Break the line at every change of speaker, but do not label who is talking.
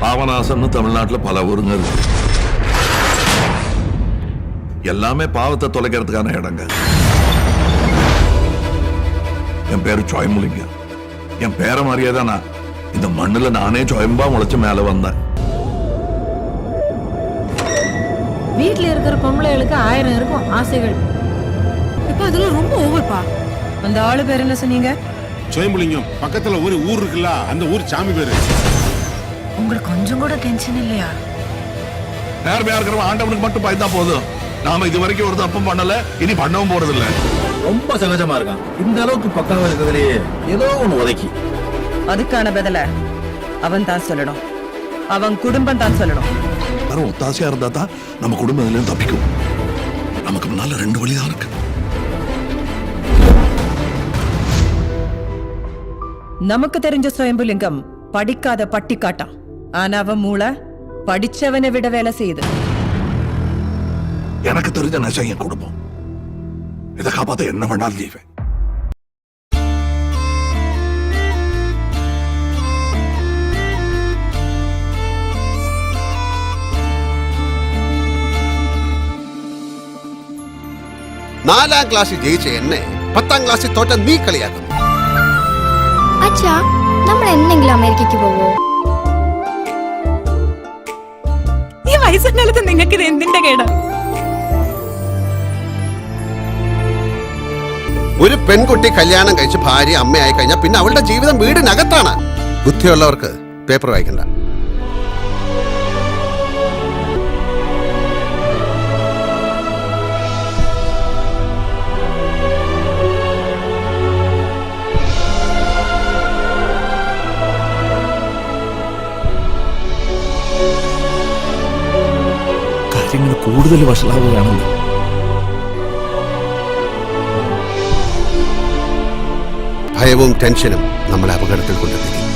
பாவநாசம்னு தமிழ்நாட்டுல பல ஊருங்க இருக்கு. எல்லாமே பாவத்தை தொலைக்கிறதுக்கான இடங்க. என் பேரு சுயம்புலிங்கம். என் பேரை மாதிரியே தான் நான் இந்த மண்ணுல நானே சுயம்பா முளைச்சு மேல வந்தேன்.
வீட்டுல இருக்கிற பொம்பளைகளுக்கு 1000 இருக்கும் ஆசைகள்.
இப்ப அதெல்லாம் ரொம்ப ஓவர்ப்பா.
அந்த ஆளு பேர் என்ன சொன்னீங்க?
சுயம்புலிங்கம். பக்கத்துல ஒரு ஊர் இருக்குல்ல, அந்த ஊர் சாமி பேரு.
உங்களுக்கு கொஞ்சம் கூட டென்ஷன் இல்லையா?
நேர்மையா இருக்கிறவன் ஆண்டவனுக்கு மட்டும் பயந்தா போதும். நாம இது வரைக்கும் ஒரு தப்பும் பண்ணல, இனி பண்ணவும் போறது இல்ல.
ரொம்ப சகஜமா இருக்கான். இந்த அளவுக்கு பக்காவா இருக்கிறதுலயே ஏதோ ஒண்ணு உதைக்கி.
அதுக்கான பதில அவன் தான் சொல்லணும். அவன் குடும்பம் தான் சொல்லணும்.
யாரும் ஒத்தாசையா இருந்தா தான் நம்ம குடும்பம் இதுல தப்பிக்கும். நமக்கு முன்னால 2 வழிதான் இருக்கு.
நமக்கு தெரிஞ்ச சுயம்புலிங்கம் படிக்காத பட்டிக்காட்டான். ஆனா அவன் மூளை படிச்சவனை விட வேலை செய்யுது.
எனக்கு தெரிஞ்ச நெசம் என் குடும்பம். இதை காப்பாத்த என்ன வேணாலும் செய்வேன்.
നാലാം ക്ലാസ്സിൽ ജയിച്ച എന്നെ 10ാം ക്ലാസ്സിൽ തോറ്റ നീ കളിയാക്കുന്നു.
അച്ഛാ, നമ്മൾ എന്തെങ്കിലും അമേരിക്കക്ക് പോവോ?
ഈ വയസ്സെന്നാലത്ത് നിങ്ങൾക്ക് ഇത് എന്തിന്റെ കേടാ?
ഒരു പെൺകുട്ടി കല്യാണം കഴിച്ച് ഭാര്യ അമ്മയായി കഴിഞ്ഞാൽ പിന്നെ അവളുടെ ജീവിതം വീടിനകത്താണ്. ബുദ്ധിയുള്ളവർക്ക് പേപ്പർ വായിക്കണ്ട.
കാര്യങ്ങൾ കൂടുതൽ വഷളാവുകയാണെന്ന്.
ഭയവും ടെൻഷനും നമ്മളെ അപകടത്തിൽ കൊണ്ടെത്തിക്കും.